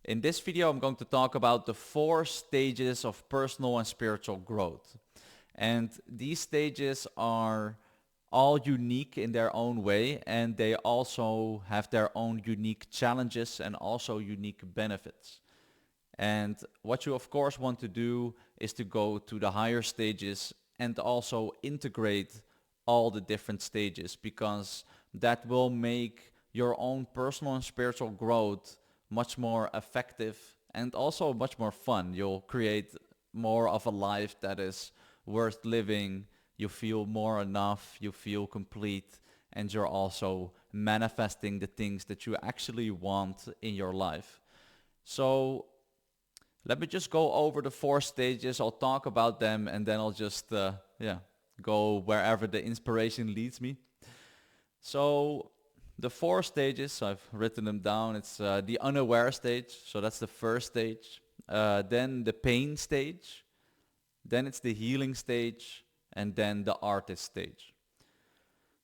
In this video, I'm going to talk about the 4 stages of personal and spiritual growth. And these stages are all unique in their own way, and they also have their own unique challenges and also unique benefits. And what you of course want to do is to go to the higher stages and also integrate all the different stages, because that will make your own personal and spiritual growth much more effective and also much more fun. You'll create more of a life that is worth living. You feel more enough, you feel complete, and you're also manifesting the things that you actually want in your life. So let me just go over the 4 stages. I'll talk about them and then I'll just go wherever the inspiration leads me. So the 4 stages, I've written them down. It's the unaware stage, so that's the first stage. Then the pain stage, then it's the healing stage, and then the artist stage.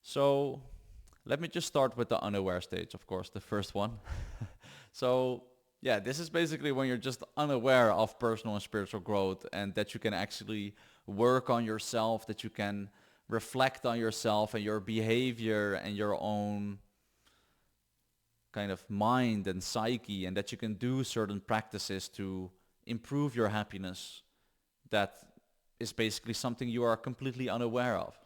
So let me just start with the unaware stage, of course, the first one. So yeah, this is basically when you're just unaware of personal and spiritual growth, and that you can actually work on yourself, that you can reflect on yourself and your behavior and your own kind of mind and psyche, and that you can do certain practices to improve your happiness. That is basically something you are completely unaware of.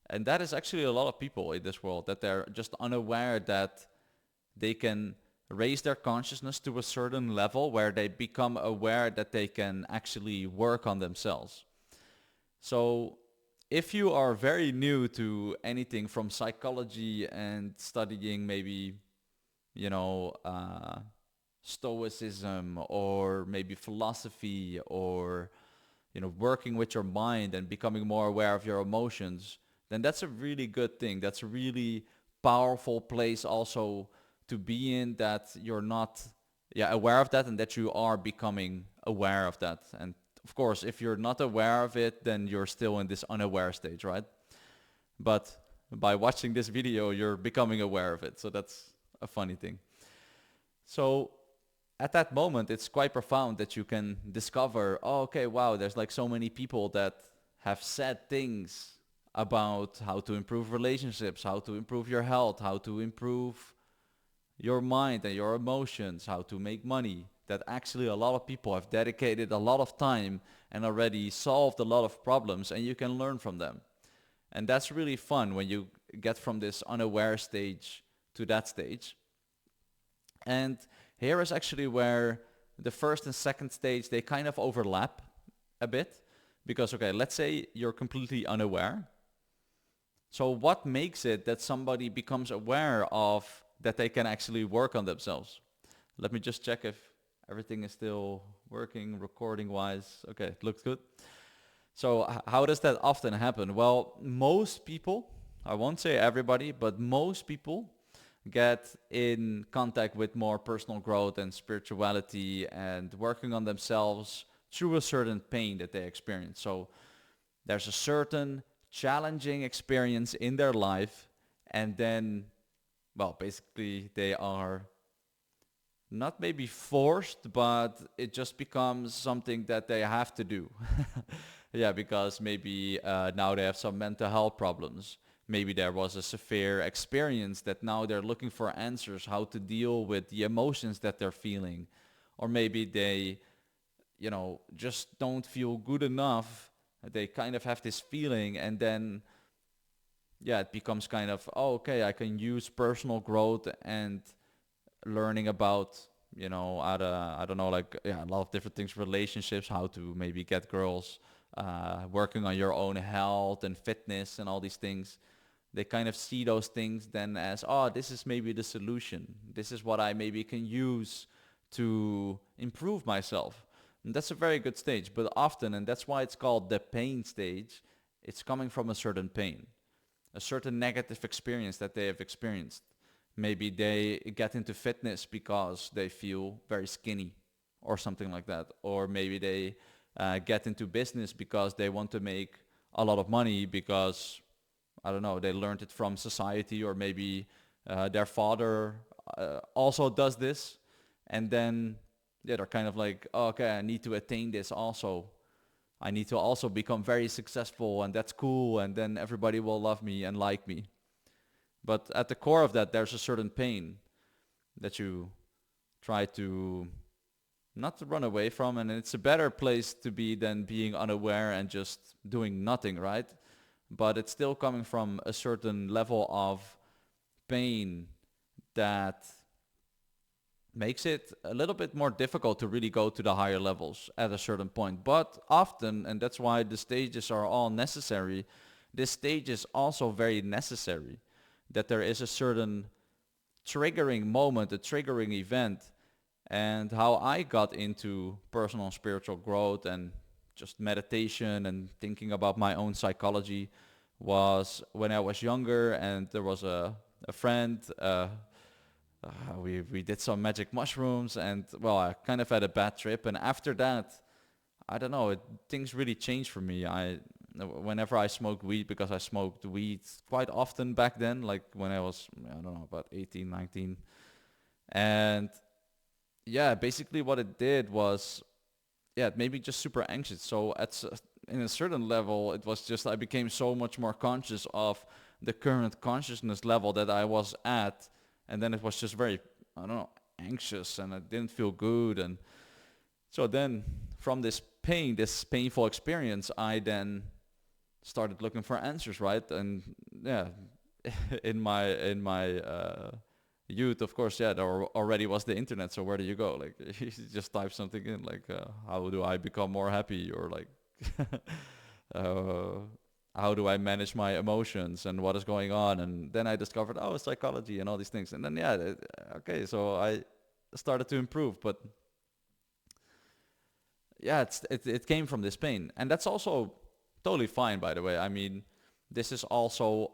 And that is actually a lot of people in this world, that they're just unaware that they can raise their consciousness to a certain level where they become aware that they can actually work on themselves. So if you are very new to anything from psychology and studying maybe, you know, stoicism or maybe philosophy, or, you know, working with your mind and becoming more aware of your emotions, then that's a really good thing. That's a really powerful place also to be in, that you're not aware of that and that you are becoming aware of that. And of course, if you're not aware of it, then you're still in this unaware stage, right? But by watching this video, you're becoming aware of it. So that's a funny thing. So at that moment, it's quite profound that you can discover, oh, okay, wow, there's like so many people that have said things about how to improve relationships, how to improve your health, how to improve your mind and your emotions, how to make money, that actually a lot of people have dedicated a lot of time and already solved a lot of problems, and you can learn from them. And that's really fun when you get from this unaware stage to that stage. And here is actually where the first and second stage, they kind of overlap a bit. Because, okay, let's say you're completely unaware. So what makes it that somebody becomes aware of that they can actually work on themselves? Let me just check if everything is still working recording wise. Okay, it looks good. So how does that often happen? Well, most people, I won't say everybody, but most people get in contact with more personal growth and spirituality and working on themselves through a certain pain that they experience. So there's a certain challenging experience in their life, and then, well, basically they are not maybe forced, but it just becomes something that they have to do. Yeah, because maybe now they have some mental health problems. Maybe there was a severe experience that now they're looking for answers how to deal with the emotions that they're feeling. Or maybe they, you know, just don't feel good enough. They kind of have this feeling, and then yeah, it becomes kind of, oh, okay, I can use personal growth and learning about, you know, I don't know, like, yeah, a lot of different things, relationships, how to maybe get girls, working on your own health and fitness and all these things. They kind of see those things then as, oh, this is maybe the solution. This is what I maybe can use to improve myself. And that's a very good stage. But often, and that's why it's called the pain stage, it's coming from a certain pain, a certain negative experience that they have experienced. Maybe they get into fitness because they feel very skinny or something like that. Or maybe they get into business because they want to make a lot of money because, I don't know, they learned it from society, or maybe their father also does this. And then yeah, they're kind of like, oh, okay, I need to attain this also. I need to also become very successful, and that's cool, and then everybody will love me and like me. But at the core of that, there's a certain pain that you try to not to run away from, and it's a better place to be than being unaware and just doing nothing, right? But it's still coming from a certain level of pain that makes it a little bit more difficult to really go to the higher levels at a certain point. But often, and that's why the stages are all necessary, this stage is also very necessary, that there is a certain triggering moment, a triggering event. And how I got into personal spiritual growth and just meditation and thinking about my own psychology was when I was younger, and there was a friend, we did some magic mushrooms, and well, I kind of had a bad trip. And after that, I don't know, things really changed for me. Whenever I smoked weed, because I smoked weed quite often back then, like when I was, I don't know, about 18, 19. And yeah, basically what it did was, yeah, it made me just super anxious. So in a certain level, it was just I became so much more conscious of the current consciousness level that I was at, and then it was just very, I don't know, anxious, and I didn't feel good. And so then from this pain, this painful experience, I then started looking for answers, right? And yeah, in my youth, of course, yeah, already was the internet. So where do you go? Like, you just type something in, like, how do I become more happy, or like, uh, how do I manage my emotions and what is going on? And then I discovered, oh, psychology and all these things. And then yeah, okay, so I started to improve. But yeah, it came from this pain, and that's also totally fine, by the way. I mean, this is also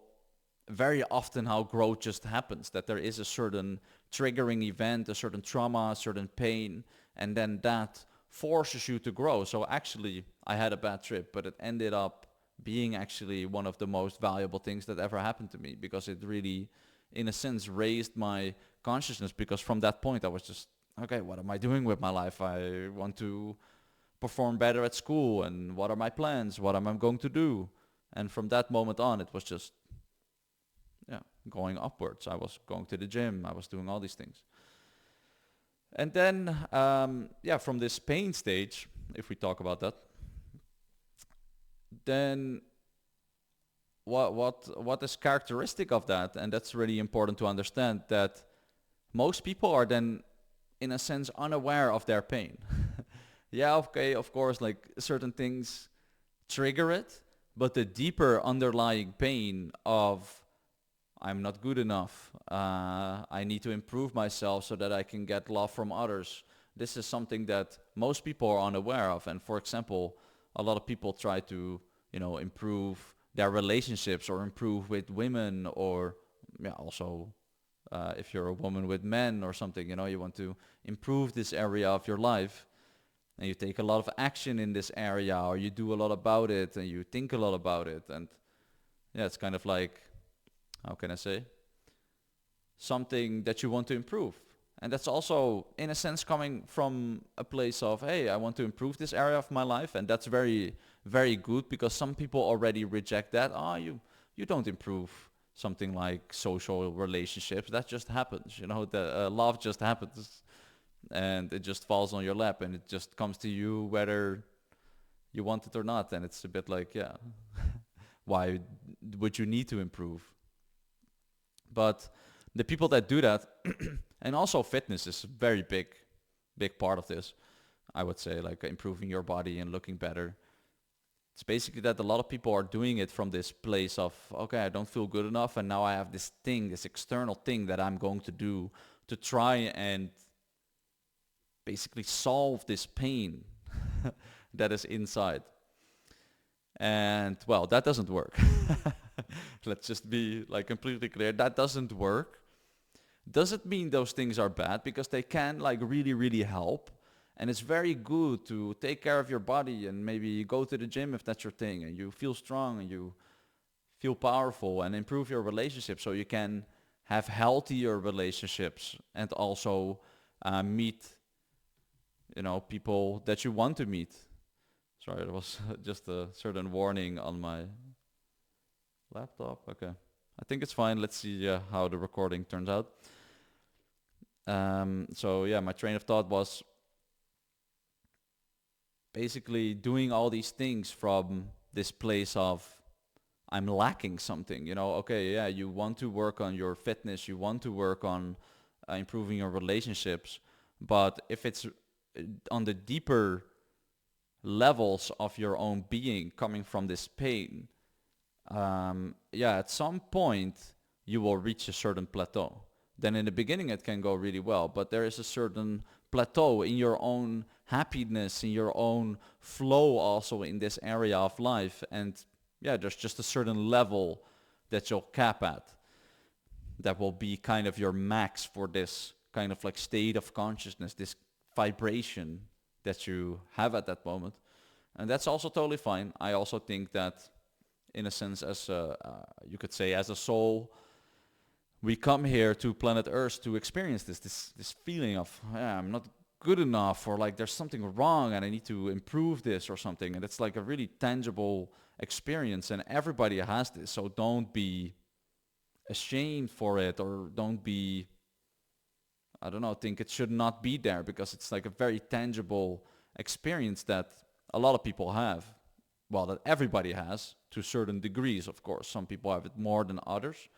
very often how growth just happens, that there is a certain triggering event, a certain trauma, a certain pain, and then that forces you to grow. So actually, I had a bad trip, but it ended up being actually one of the most valuable things that ever happened to me, because it really, in a sense, raised my consciousness. Because from that point, I was just, okay, what am I doing with my life? I want to perform better at school, and what are my plans? What am I going to do? And from that moment on, it was just, yeah, going upwards. I was going to the gym. I was doing all these things. And then, yeah, from this pain stage, if we talk about that, then what is characteristic of that? And that's really important to understand, that most people are then, in a sense, unaware of their pain. Yeah, okay, of course, like certain things trigger it, but the deeper underlying pain of I'm not good enough, I need to improve myself so that I can get love from others. This is something that most people are unaware of. And for example, a lot of people try to, improve their relationships or improve with women, or yeah, also if you're a woman with men or something, you want to improve this area of your life, and you take a lot of action in this area, or you do a lot about it, and you think a lot about it. And yeah, it's kind of like, how can I say, something that you want to improve. And that's also, in a sense, coming from a place of, hey, I want to improve this area of my life. And that's very, very good, because some people already reject that. Oh, you don't improve something like social relationships. That just happens. The love just happens, and it just falls on your lap, and it just comes to you whether you want it or not. And it's a bit like, yeah, why would you need to improve? But the people that do that, and also fitness is a very big part of this, I would say, like improving your body and looking better. It's basically that a lot of people are doing it from this place of, okay, I don't feel good enough, and now I have this thing, this external thing that I'm going to do to try and basically solve this pain that is inside. And well, that doesn't work. Let's just be like completely clear. That doesn't work. Doesn't mean those things are bad, because they can like really, really help. And it's very good to take care of your body, and maybe go to the gym if that's your thing, and you feel strong and you feel powerful, and improve your relationship so you can have healthier relationships, and also meet, people that you want to meet. Sorry, there was just a certain warning on my laptop. Okay, I think it's fine. Let's see how the recording turns out. So yeah, my train of thought was basically doing all these things from this place of I'm lacking something. Okay, yeah, you want to work on your fitness, you want to work on improving your relationships, but if it's on the deeper levels of your own being coming from this pain, yeah, at some point you will reach a certain plateau. Then in the beginning it can go really well, but there is a certain plateau in your own happiness, in your own flow also in this area of life. And yeah, there's just a certain level that you'll cap at that will be kind of your max for this kind of like state of consciousness, this vibration that you have at that moment. And that's also totally fine. I also think that in a sense, as you could say, as a soul, we come here to planet Earth to experience this feeling of I'm not good enough, or like there's something wrong and I need to improve this or something. And it's like a really tangible experience, and everybody has this. So don't be ashamed for it, or don't be, I don't know, think it should not be there, because it's like a very tangible experience that a lot of people have. Well, that everybody has to certain degrees, of course. Some people have it more than others,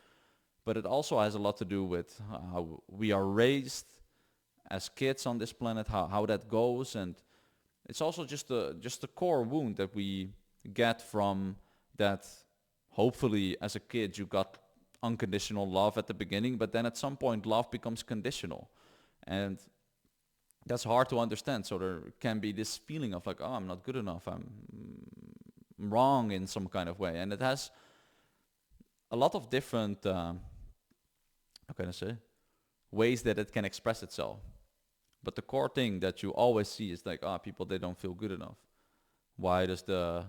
but it also has a lot to do with how we are raised as kids on this planet, how that goes. And it's also just a core wound that we get from that. Hopefully as a kid you got unconditional love at the beginning, but then at some point love becomes conditional, and that's hard to understand. So there can be this feeling of like, oh, I'm not good enough, I'm wrong in some kind of way. And it has a lot of different how can I say, ways that it can express itself. But the core thing that you always see is like, people, they don't feel good enough. Why does the,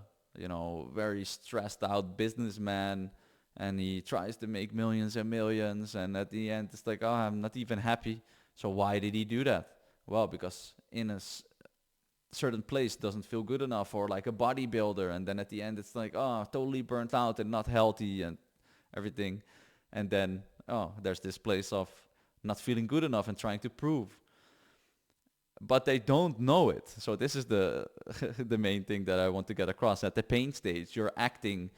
very stressed out businessman, and he tries to make millions and millions, and at the end it's like, I'm not even happy. So why did he do that? Well, because in a certain place doesn't feel good enough, or like a bodybuilder, and then at the end it's like, totally burnt out and not healthy and everything. And then, there's this place of not feeling good enough and trying to prove. But they don't know it. So this is the the main thing that I want to get across. At the pain stage, you're acting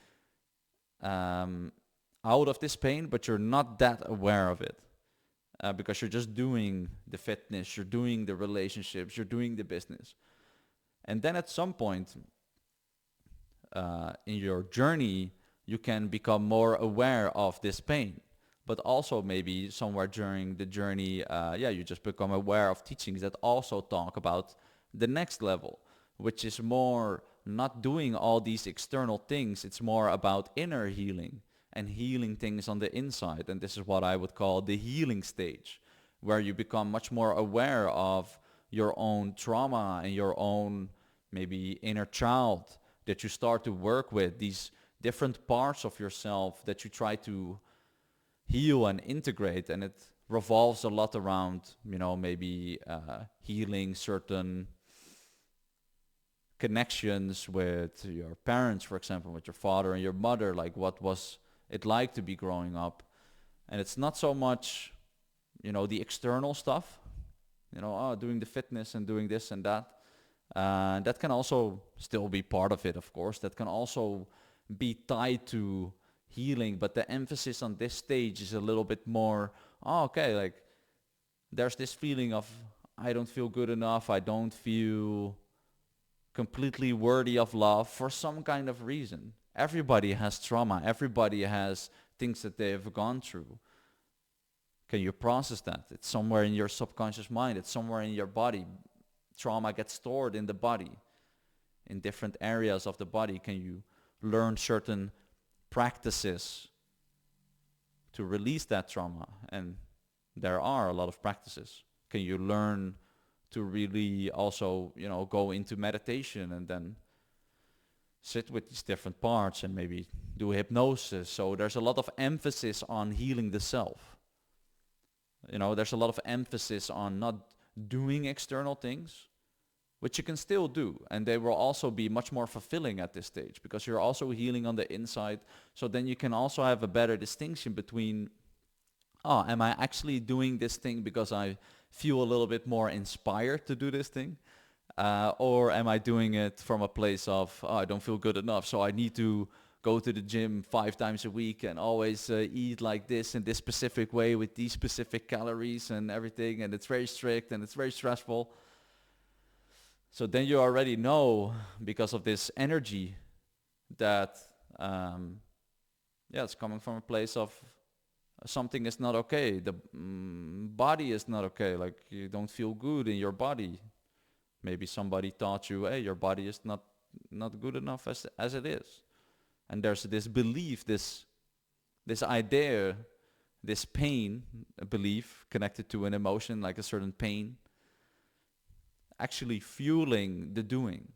out of this pain, but you're not that aware of it. Because you're just doing the fitness, you're doing the relationships, you're doing the business. And then at some point in your journey, you can become more aware of this pain. But also maybe somewhere during the journey, you just become aware of teachings that also talk about the next level, which is more not doing all these external things. It's more about inner healing and healing things on the inside. And this is what I would call the healing stage, where you become much more aware of your own trauma and your own maybe inner child, that you start to work with these different parts of yourself that you try to heal and integrate. And it revolves a lot around, maybe healing certain connections with your parents, for example, with your father and your mother. Like, what was it like to be growing up? And it's not so much, the external stuff, doing the fitness and doing this and that. That can also still be part of it, of course. That can also be tied to healing, but the emphasis on this stage is a little bit more, like there's this feeling of I don't feel good enough, I don't feel completely worthy of love for some kind of reason. Everybody has trauma, everybody has things that they have gone through. Can you process that? It's somewhere in your subconscious mind, it's somewhere in your body. Trauma gets stored in the body, in different areas of the body. Can you learn certain practices to release that trauma? And there are a lot of practices. Can you learn to really also, go into meditation and then sit with these different parts and maybe do hypnosis? So there's a lot of emphasis on healing the self. There's a lot of emphasis on not doing external things, which you can still do, and they will also be much more fulfilling at this stage because you're also healing on the inside. So then you can also have a better distinction between, oh, am I actually doing this thing because I feel a little bit more inspired to do this thing? Or am I doing it from a place of, oh, I don't feel good enough, so I need to go to the gym 5 times a week and always eat like this in this specific way with these specific calories and everything, and it's very strict and it's very stressful. So then you already know, because of this energy, that yeah, it's coming from a place of something is not okay. The body is not okay. Like you don't feel good in your body. Maybe somebody taught you, hey, your body is not good enough as it is. And there's this belief, this idea, this pain, a belief connected to an emotion, like a certain pain, actually fueling the doing.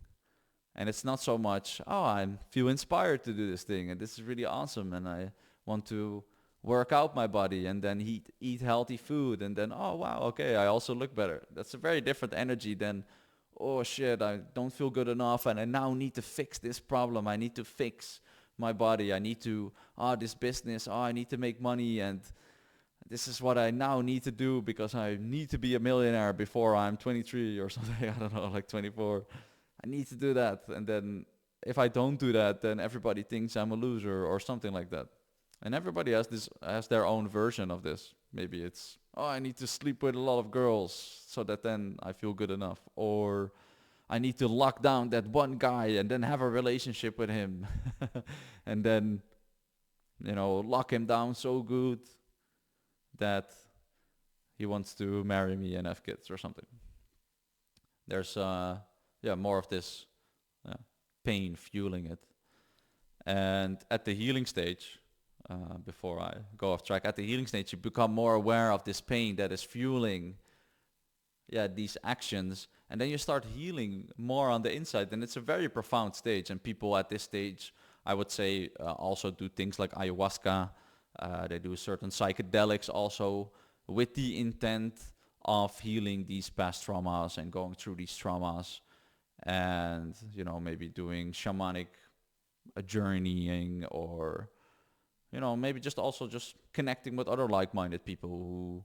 And it's not so much, oh, I feel inspired to do this thing, and this is really awesome, and I want to work out my body, and then eat healthy food, and then, oh, wow, okay, I also look better. That's a very different energy than, oh, shit, I don't feel good enough, and I now need to fix this problem. I need to fix my body. I need to, this business, I need to make money, and this is what I now need to do because I need to be a millionaire before I'm 23 or something. I don't know, like 24. I need to do that. And then if I don't do that, then everybody thinks I'm a loser or something like that. And everybody has their own version of this. Maybe it's, oh, I need to sleep with a lot of girls so that then I feel good enough. Or I need to lock down that one guy and then have a relationship with him. And then, lock him down so good that he wants to marry me and have kids or something. There's more of this pain fueling it. And at the healing stage, before I go off track, at the healing stage you become more aware of this pain that is fueling these actions, and then you start healing more on the inside. And it's a very profound stage, and people at this stage, I would say, also do things like ayahuasca. They do certain psychedelics also with the intent of healing these past traumas and going through these traumas, and maybe doing shamanic journeying, or maybe just also just connecting with other like-minded people who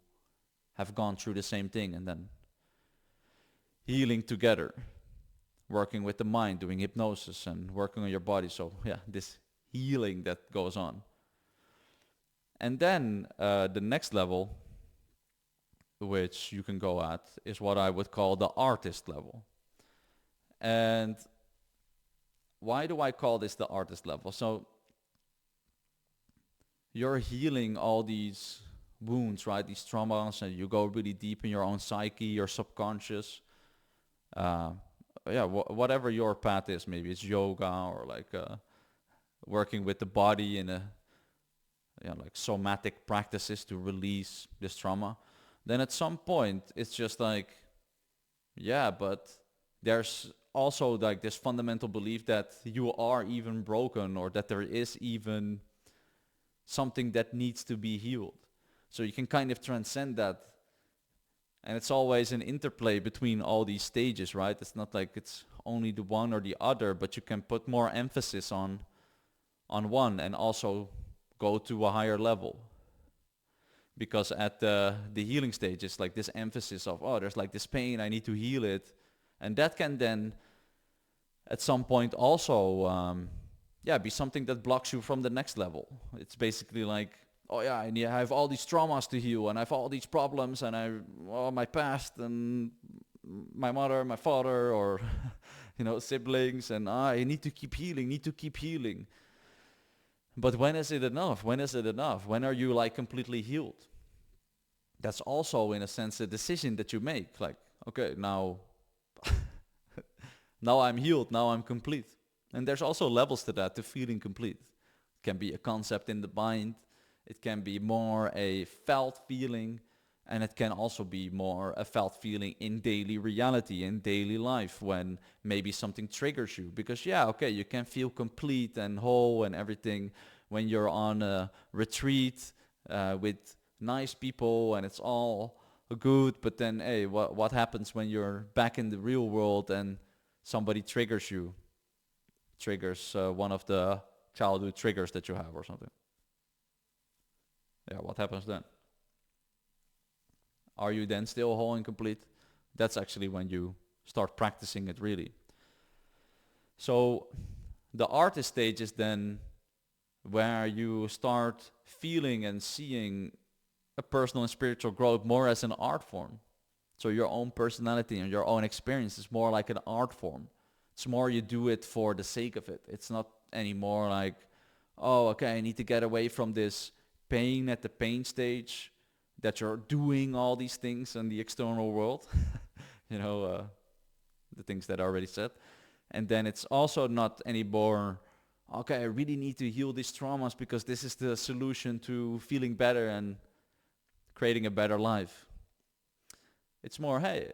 have gone through the same thing, and then healing together, working with the mind, doing hypnosis and working on your body. So this healing that goes on. And then the next level, which you can go at, is what I would call the artist level. And why do I call this the artist level? So you're healing all these wounds, right? These traumas, and you go really deep in your own psyche, your subconscious. Whatever your path is, maybe it's yoga or like working with the body in like somatic practices to release this trauma. Then at some point it's just like, but there's also like this fundamental belief that you are even broken, or that there is even something that needs to be healed. So you can kind of transcend that. And it's always an interplay between all these stages, right? It's not like it's only the one or the other, but you can put more emphasis on one and also go to a higher level. Because at the healing stage, it's like this emphasis of, there's like this pain, I need to heal it. And that can then, at some point also, be something that blocks you from the next level. It's basically like, I have all these traumas to heal, and I have all these problems, and my past, and my mother, my father, or siblings, and I need to keep healing. But when is it enough? When are you like completely healed? That's also, in a sense, a decision that you make. Like, okay, now I'm healed, now I'm complete. And there's also levels to that, to feeling complete. It can be a concept in the mind. It can be more a felt feeling, and it can also be more a felt feeling in daily reality, in daily life, when maybe something triggers you. Because you can feel complete and whole and everything when you're on a retreat with nice people, and it's all good, but then hey, what happens when you're back in the real world and somebody triggers you, triggers one of the childhood triggers that you have or something? Yeah, what happens then? Are you then still whole and complete? That's actually when you start practicing it really. So the artist stage is then where you start feeling and seeing a personal and spiritual growth more as an art form. So your own personality and your own experience is more like an art form. It's more you do it for the sake of it. It's not anymore like, oh, okay, I need to get away from this pain at the pain stage, that you're doing all these things in the external world, you know, the things that I already said. And then it's also not anymore, okay, I really need to heal these traumas because this is the solution to feeling better and creating a better life. It's more, hey,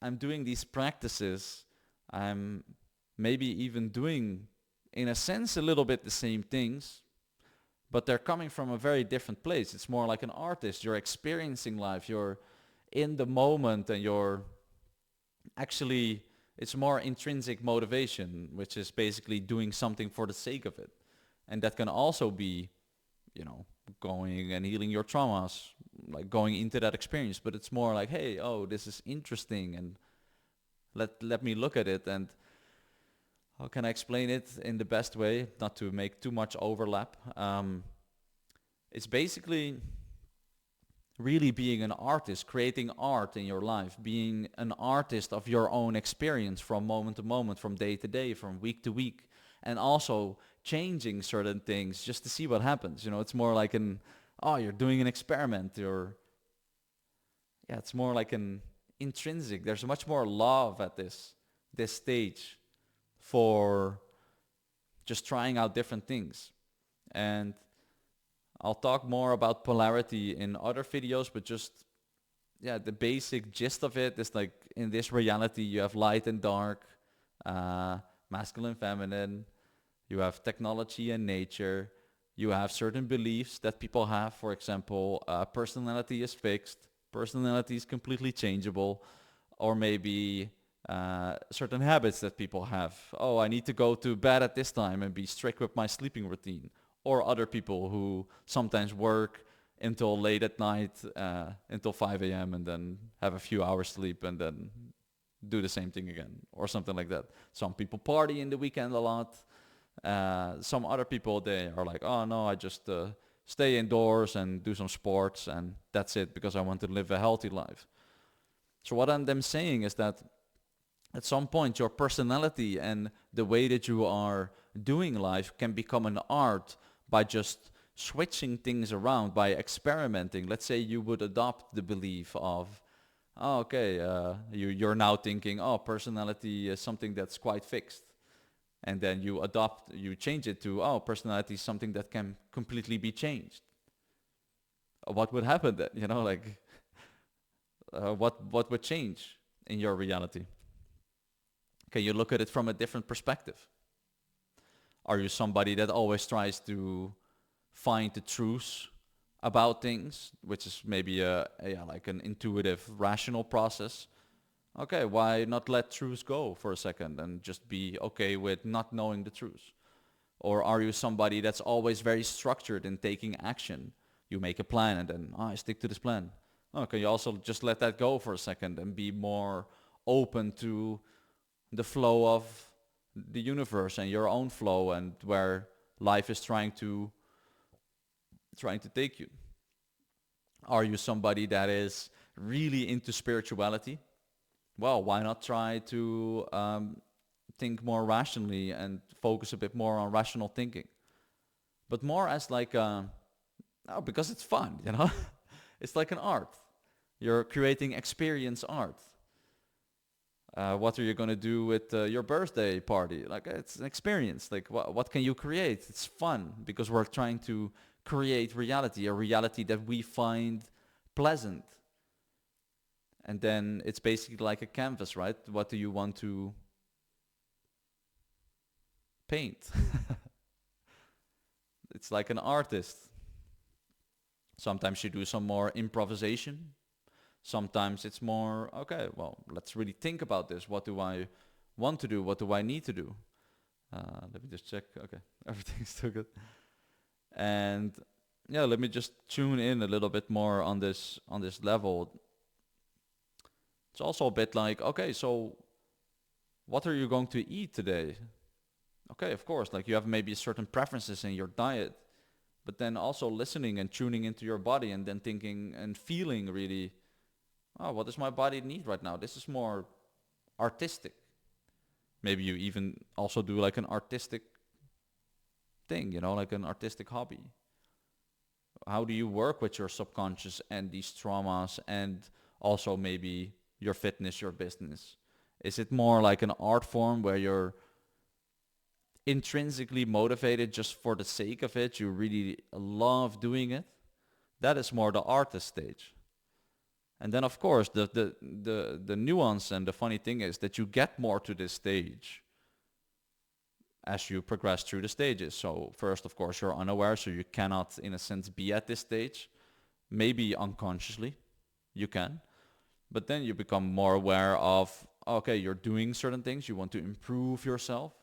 I'm doing these practices. I'm maybe even doing, in a sense, a little bit the same things, but they're coming from a very different place. It's more like an artist. You're experiencing life. You're in the moment, and you're actually, it's more intrinsic motivation, which is basically doing something for the sake of it. And that can also be, you know, going and healing your traumas, like going into that experience. But it's more like, hey, oh, this is interesting, and let me look at it. And how can I explain it in the best way, not to make too much overlap? It's basically really being an artist, creating art in your life, being an artist of your own experience from moment to moment, from day to day, from week to week, and also changing certain things just to see what happens. You know, it's more like you're doing an experiment. It's more like an intrinsic. There's much more love at this stage for just trying out different things. And I'll talk more about polarity in other videos, but just, yeah, the basic gist of it is like in this reality you have light and dark, masculine, feminine, you have technology and nature, you have certain beliefs that people have. For example, personality is fixed, personality is completely changeable, or maybe certain habits that people have. Oh, I need to go to bed at this time and be strict with my sleeping routine. Or other people who sometimes work until late at night, until 5 a.m. and then have a few hours sleep and then do the same thing again or something like that. Some people party in the weekend a lot. Some other people, they are like, oh no, I just stay indoors and do some sports and that's it because I want to live a healthy life. So what I'm saying is that at some point your personality and the way that you are doing life can become an art by just switching things around, by experimenting. Let's say you would adopt the belief of, oh, okay, you're now thinking, oh, personality is something that's quite fixed. And then you change it to, oh, personality is something that can completely be changed. What would happen then? You know, like, what would change in your reality? Can you look at it from a different perspective? Are you somebody that always tries to find the truth about things, which is maybe like an intuitive, rational process? Okay, why not let truth go for a second and just be okay with not knowing the truth? Or are you somebody that's always very structured in taking action? You make a plan and then, I stick to this plan. Okay, you also just let that go for a second and be more open to the flow of the universe and your own flow and where life is trying to take you? Are you somebody that is really into spirituality? Well, why not try to think more rationally and focus a bit more on rational thinking, but more as like because it's fun, you know. It's like an art. You're creating experience art. What are you going to do with your birthday party? Like, it's an experience. Like, what can you create? It's fun because we're trying to create reality, a reality that we find pleasant. And then it's basically like a canvas, right? What do you want to paint? It's like an artist. Sometimes you do some more improvisation. Sometimes it's more, okay, well, let's really think about this. What do I want to do? What do I need to do? Let me just check. Okay, everything's still good. And yeah, let me just tune in a little bit more on this level. It's also a bit like, okay, so what are you going to eat today? Okay, of course, like you have maybe certain preferences in your diet, but then also listening and tuning into your body and then thinking and feeling really, oh, what does my body need right now? This is more artistic. Maybe you even also do like an artistic thing, like an artistic hobby. How do you work with your subconscious and these traumas and also maybe your fitness, your business? Is it more like an art form where you're intrinsically motivated just for the sake of it? You really love doing it? That is more the artist stage. And then of course the nuance and the funny thing is that you get more to this stage as you progress through the stages. So first, of course, you're unaware, so you cannot, in a sense, be at this stage. Maybe unconsciously, you can. But then you become more aware of, okay, you're doing certain things, you want to improve yourself.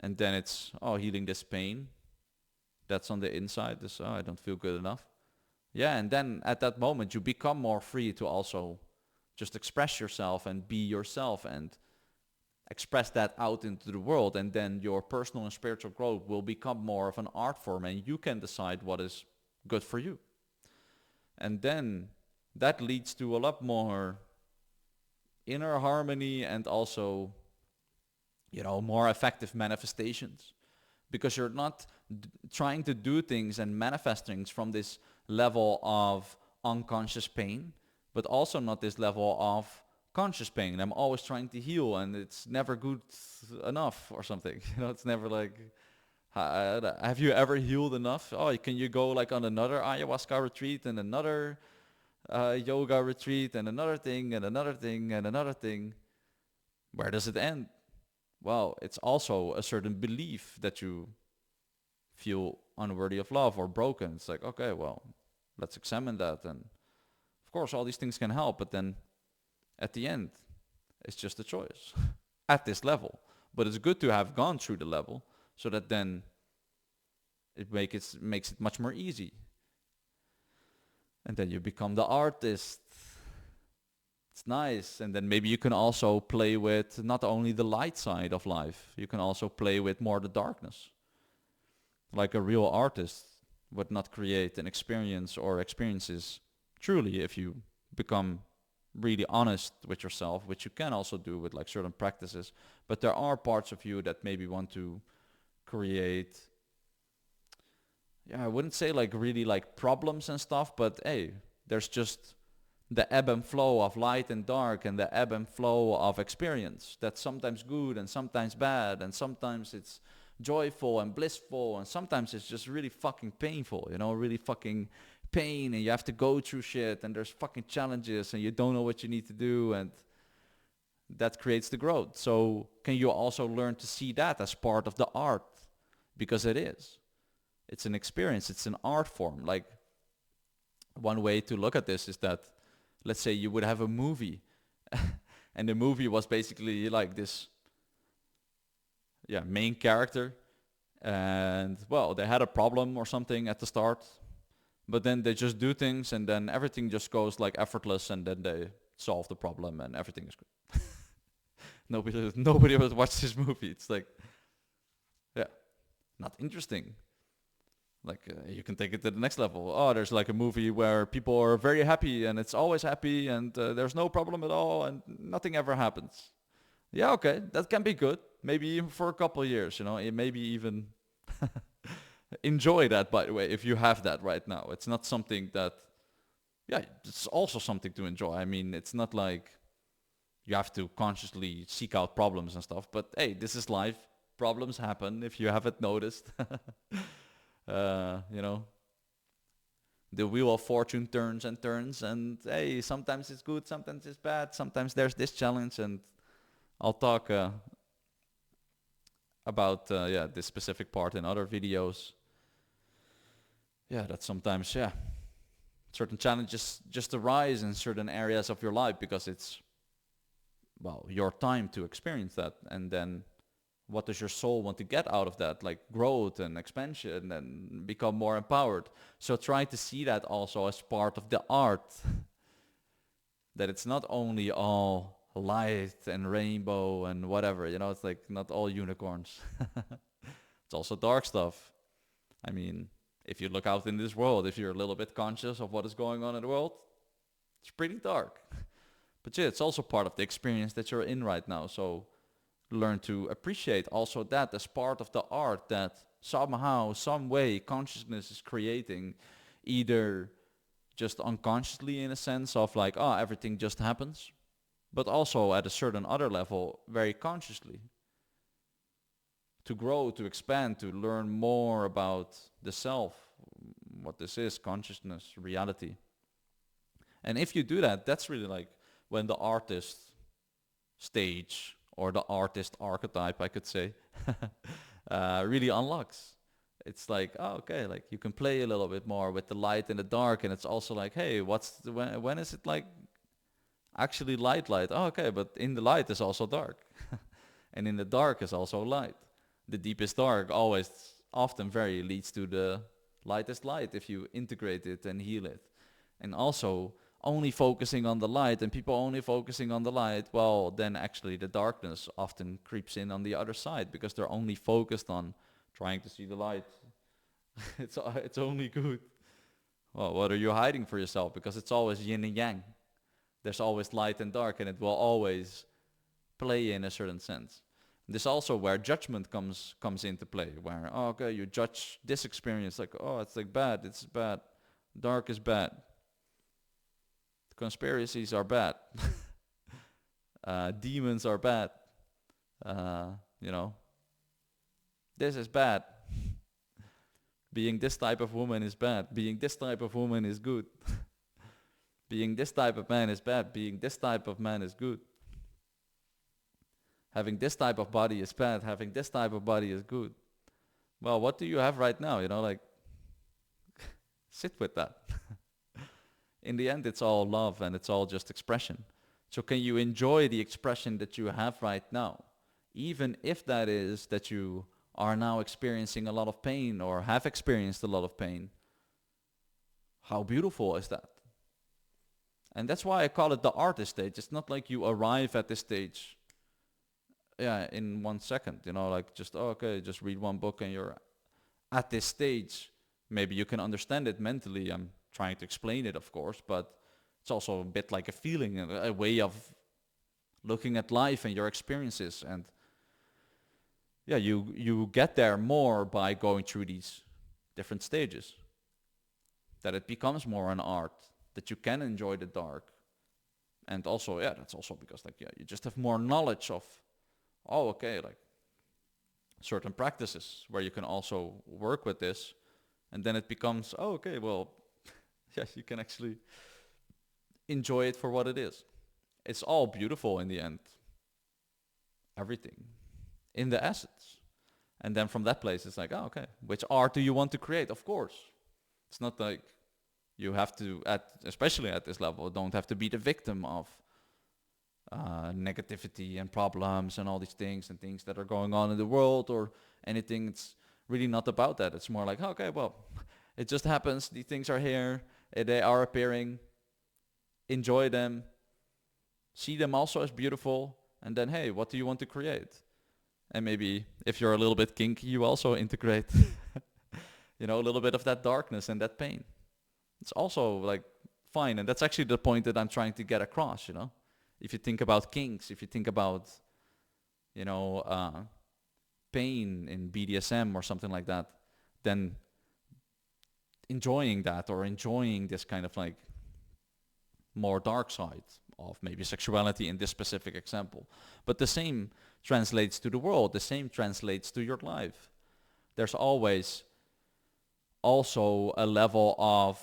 And then it's, oh, healing this pain. That's on the inside. This, oh, I don't feel good enough. Yeah, and then at that moment, you become more free to also just express yourself and be yourself and express that out into the world, and then your personal and spiritual growth will become more of an art form and you can decide what is good for you. And then that leads to a lot more inner harmony and also, more effective manifestations, because you're not trying to do things and manifest things from this level of unconscious pain, but also not this level of conscious pain. I'm always trying to heal and it's never good enough or something. It's never like, have you ever healed enough? Oh, can you go like on another ayahuasca retreat and another yoga retreat and another thing and another thing and another thing? Where does it end? Well, it's also a certain belief that you feel unworthy of love or broken. It's like, okay, well, let's examine that. And of course, all these things can help, but then at the end, it's just a choice at this level. But it's good to have gone through the level so that then it makes it much more easy. And then you become the artist. It's nice. And then maybe you can also play with not only the light side of life, you can also play with more the darkness. Like a real artist would not create an experience or experiences truly if you become really honest with yourself, which you can also do with like certain practices. But there are parts of you that maybe want to create, I wouldn't say like really like problems and stuff, but hey, there's just the ebb and flow of light and dark and the ebb and flow of experience. That's sometimes good and sometimes bad, and sometimes it's joyful and blissful, and sometimes it's just really fucking painful, really fucking pain, and you have to go through shit, and there's fucking challenges, and you don't know what you need to do, and that creates the growth. So can you also learn to see that as part of the art? Because it is. It's an experience. It's an art form. Like, one way to look at this is that, let's say you would have a movie, and the movie was basically like this, main character, and well, they had a problem or something at the start, but then they just do things, and then everything just goes like effortless, and then they solve the problem, and everything is good. Nobody would watch this movie. It's like, not interesting. Like, you can take it to the next level. Oh, there's like a movie where people are very happy and it's always happy and there's no problem at all and nothing ever happens. Yeah, okay, that can be good. Maybe even for a couple of years, maybe even enjoy that, by the way, if you have that right now. It's not something that, it's also something to enjoy. I mean, it's not like you have to consciously seek out problems and stuff, but hey, this is life. Problems happen if you haven't noticed. The wheel of fortune turns and turns, and hey, sometimes it's good, sometimes it's bad, sometimes there's this challenge, and I'll talk about this specific part in other videos. Yeah, that sometimes certain challenges just arise in certain areas of your life because it's, well, your time to experience that. And then what does your soul want to get out of that? Like growth and expansion and become more empowered. So try to see that also as part of the art, that it's not only all light and rainbow and whatever, it's like not all unicorns. It's also dark stuff. I mean, if you look out in this world, if you're a little bit conscious of what is going on in the world, it's pretty dark. But yeah, it's also part of the experience that you're in right now. So learn to appreciate also that as part of the art that somehow, some way, consciousness is creating, either just unconsciously in a sense of like, oh, everything just happens, but also at a certain other level, very consciously. To grow, to expand, to learn more about the self, what this is, consciousness, reality. And if you do that, that's really like when the artist stage or the artist archetype, I could say, really unlocks. It's like, oh, okay, like you can play a little bit more with the light and the dark, and it's also like, hey, when is it like actually light? Oh, okay, but in the light is also dark, and in the dark is also light. The deepest dark always, often very leads to the lightest light if you integrate it and heal it. And also only focusing on the light and people only focusing on the light, well, then actually the darkness often creeps in on the other side because they're only focused on trying to see the light. It's only good. Well, what are you hiding for yourself? Because it's always yin and yang. There's always light and dark, and it will always play in a certain sense. This also where judgment comes into play, where, oh, okay, you judge this experience like, oh, it's like bad, it's bad, dark is bad, conspiracies are bad, demons are bad, this is bad. Being this type of woman is bad. Being this type of woman is good. Being this type of man is bad. Being this type of man is good. Having this type of body is bad. Having this type of body is good. Well, what do you have right now? Like, sit with that. In the end, it's all love and it's all just expression. So can you enjoy the expression that you have right now? Even if that is that you are now experiencing a lot of pain or have experienced a lot of pain. How beautiful is that? And that's why I call it the artist stage. It's not like you arrive at this stage in 1 second, like just, oh, okay, just read one book and you're at this stage. Maybe you can understand it mentally. I'm trying to explain it, of course, but it's also a bit like a feeling, a way of looking at life and your experiences. And yeah, you get there more by going through these different stages. That it becomes more an art, that you can enjoy the dark. And also, that's also because you just have more knowledge of, oh, okay, like certain practices where you can also work with this. And then it becomes, oh, okay, well, yes, you can actually enjoy it for what it is. It's all beautiful in the end. Everything. In the essence. And then from that place, it's like, oh, okay, which art do you want to create? Of course. It's not like you have to, especially at this level, don't have to be the victim of negativity and problems and all these things and things that are going on in the world or anything. It's really not about that. It's more like, okay, well, it just happens. These things are here. They are appearing. Enjoy them. See them also as beautiful. And then, hey, what do you want to create? And maybe if you're a little bit kinky, you also integrate, a little bit of that darkness and that pain. It's also like fine. And that's actually the point that I'm trying to get across, If you think about kinks, if you think about, pain in BDSM or something like that, then enjoying that or enjoying this kind of like more dark side of maybe sexuality in this specific example. But the same translates to the world. The same translates to your life. There's always also a level of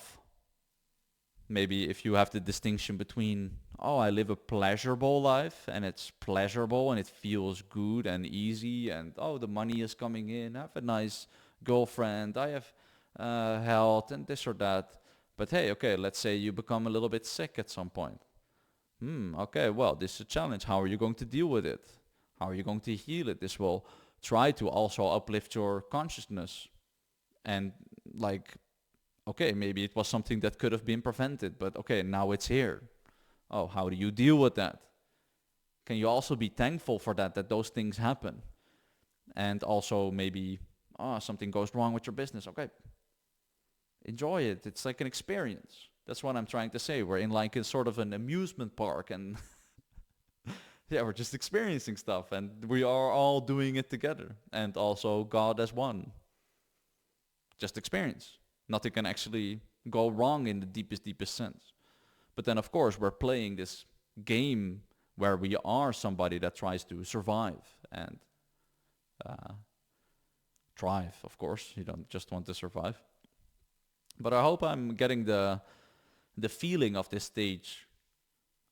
maybe if you have the distinction between, oh, I live a pleasurable life and it's pleasurable and it feels good and easy and, oh, the money is coming in, I have a nice girlfriend, I have health and this or that. But hey, okay, let's say you become a little bit sick at some point. Okay, well, this is a challenge. How are you going to deal with it? How are you going to heal it? This will try to also uplift your consciousness. And like, okay, maybe it was something that could have been prevented, but okay, now it's here. Oh, how do you deal with that? Can you also be thankful for that, that those things happen? And also maybe, something goes wrong with your business. Okay, enjoy it. It's like an experience. That's what I'm trying to say. We're in like a sort of an amusement park, and yeah, we're just experiencing stuff, and we are all doing it together. And also God as one. Just experience. Nothing can actually go wrong in the deepest sense. But then of course we're playing this game where we are somebody that tries to survive and thrive, of course. You don't just want to survive. But I hope I'm getting the feeling of this stage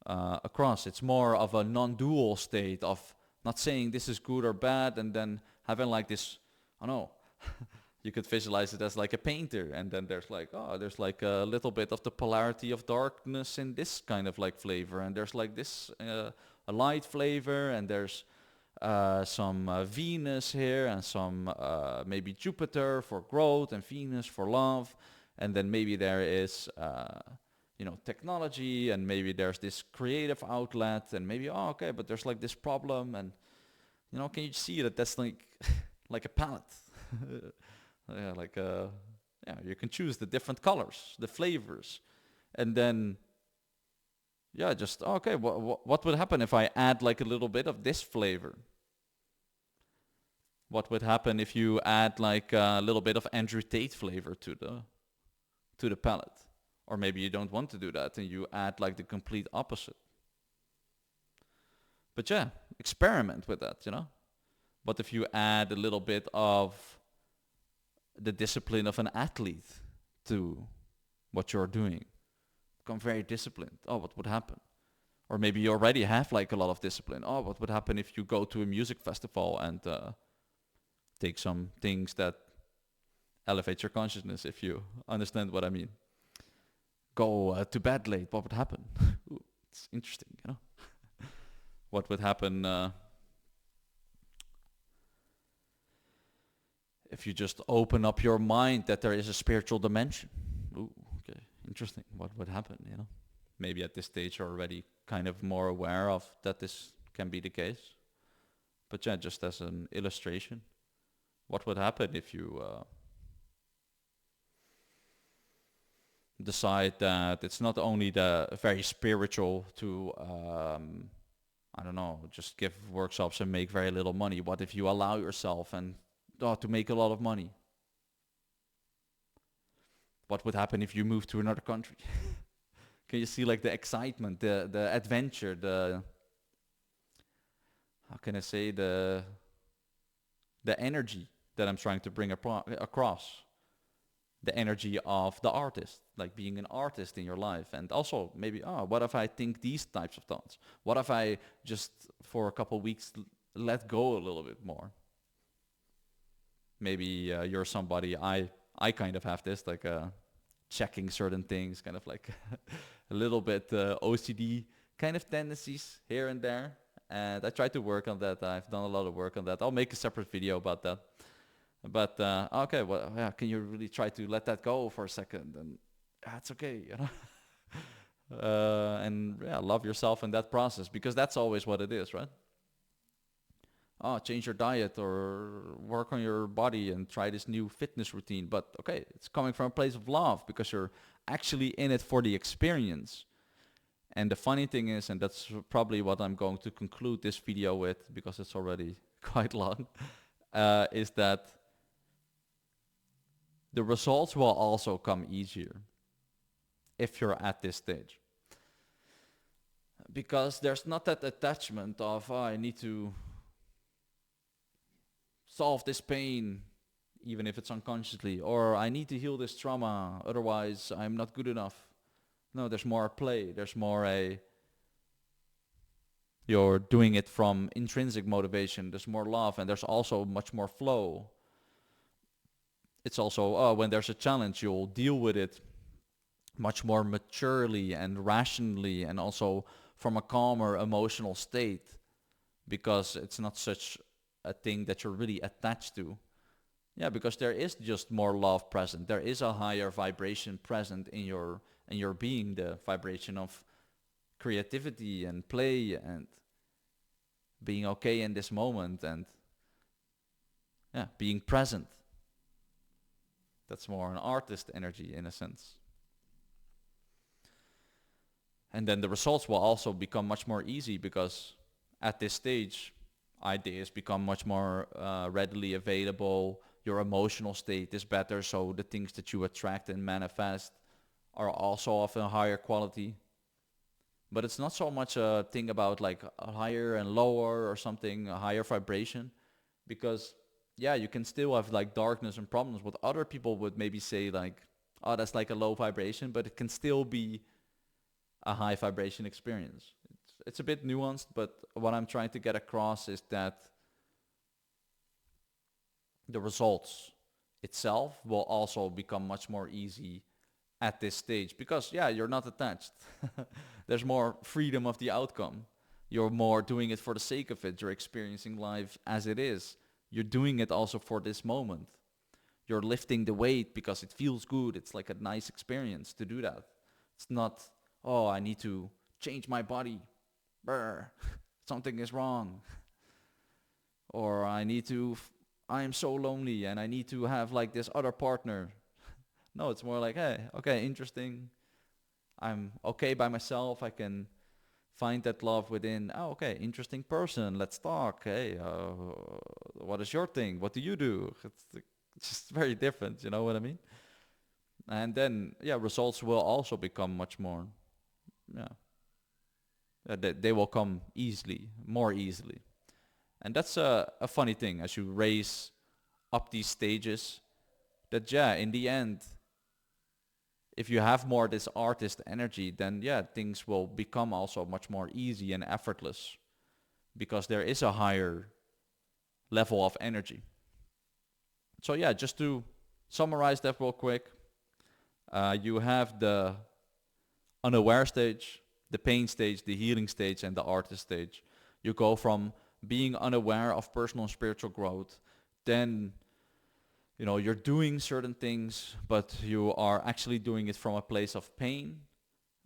across. It's more of a non-dual state of not saying this is good or bad, and then having like this, I don't know, you could visualize it as like a painter, and then there's like, there's like a little bit of the polarity of darkness in this kind of like flavor, and there's like this a light flavor, and there's some Venus here, and some maybe Jupiter for growth, and Venus for love, and then maybe there is technology, and maybe there's this creative outlet, and maybe okay, but there's like this problem, and can you see that that's like like a palette? Yeah, like you can choose the different colors, the flavors, and then just okay, what would happen if I add like a little bit of this flavor? What would happen if you add like a little bit of Andrew Tate flavor to the palette? Or maybe you don't want to do that and you add like the complete opposite. But yeah, experiment with that. But if you add a little bit of the discipline of an athlete to what you're doing, become very disciplined. Oh, what would happen? Or maybe you already have like a lot of discipline. Oh, what would happen if you go to a music festival and take some things that elevate your consciousness, if you understand what I mean? Go to bed late, what would happen? Ooh, it's interesting. What would happen if you just open up your mind that there is a spiritual dimension? Ooh, okay, interesting. What would happen? Maybe at this stage you're already kind of more aware of that this can be the case. But yeah, just as an illustration, what would happen if you decide that it's not only the very spiritual to I don't know, just give workshops and make very little money? What if you allow yourself and to make a lot of money? What would happen if you move to another country? Can you see like the excitement, the adventure, the, how can I say, the energy that I'm trying to bring across? The energy of the artist, like being an artist in your life. And also maybe, what if I think these types of thoughts? What if I just for a couple weeks let go a little bit more? Maybe you're somebody, I kind of have this, like checking certain things, kind of like a little bit OCD kind of tendencies here and there. And I try to work on that. I've done a lot of work on that. I'll make a separate video about that. But okay, well, yeah, can you really try to let that go for a second? And that's okay, and love yourself in that process, because that's always what it is, right? Change your diet or work on your body and try this new fitness routine. But okay, it's coming from a place of love because you're actually in it for the experience. And the funny thing is, and that's probably what I'm going to conclude this video with, because it's already quite long, is that the results will also come easier if you're at this stage. Because there's not that attachment of, I need to solve this pain, even if it's unconsciously, or I need to heal this trauma, otherwise I'm not good enough. No, there's more play, there's more you're doing it from intrinsic motivation, there's more love, and there's also much more flow. It's also, when there's a challenge, you'll deal with it much more maturely and rationally, and also from a calmer emotional state, because it's not such a thing that you're really attached to. Yeah, because there is just more love present. There is a higher vibration present in your being, the vibration of creativity and play and being okay in this moment, and yeah, being present. That's more an artist energy in a sense. And then the results will also become much more easy, because at this stage, ideas become much more readily available. Your emotional state is better, so the things that you attract and manifest are also of a higher quality. But it's not so much a thing about like a higher and lower or something, a higher vibration, because yeah, you can still have like darkness and problems. What other people would maybe say like, oh, that's like a low vibration, but it can still be a high vibration experience. It's a bit nuanced, but what I'm trying to get across is that the results itself will also become much more easy at this stage, because yeah, you're not attached. There's more freedom of the outcome. You're more doing it for the sake of it. You're experiencing life as it is. You're doing it also for this moment. You're lifting the weight because it feels good. It's like a nice experience to do that. It's not, oh, I need to change my body. Brr, something is wrong. Or I am so lonely and I need to have like this other partner. No, it's more like, hey, okay, interesting. I'm okay by myself. I can find that love within. Oh, okay, interesting person. Let's talk. Hey, what is your thing? What do you do? It's just very different. You know what I mean? And then, yeah, results will also become much more. Yeah, they will come easily, more easily. And that's a funny thing as you raise up these stages. That yeah, in the end, if you have more this artist energy, then yeah, things will become also much more easy and effortless, because there is a higher level of energy. So yeah, just to summarize that real quick, you have the unaware stage, the pain stage, the healing stage, and the artist stage. You go from being unaware of personal and spiritual growth, then you're doing certain things, but you are actually doing it from a place of pain.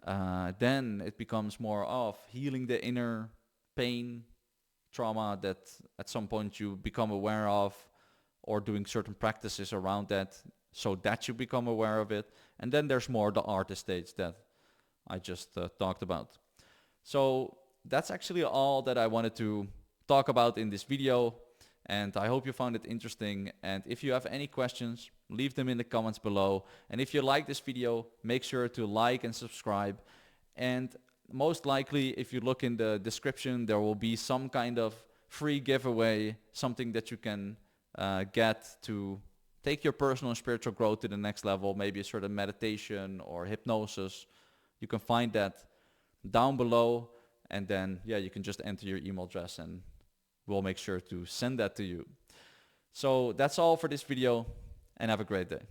Then it becomes more of healing the inner pain, trauma that at some point you become aware of, or doing certain practices around that so that you become aware of it. And then there's more the artist stage that I just talked about. So that's actually all that I wanted to talk about in this video. And I hope you found it interesting. And if you have any questions, leave them in the comments below. And if you like this video, make sure to like and subscribe. And most likely, if you look in the description, there will be some kind of free giveaway, something that you can get to take your personal and spiritual growth to the next level, maybe a certain meditation or hypnosis. You can find that down below. And then, yeah, you can just enter your email address and we'll make sure to send that to you. So that's all for this video, and have a great day.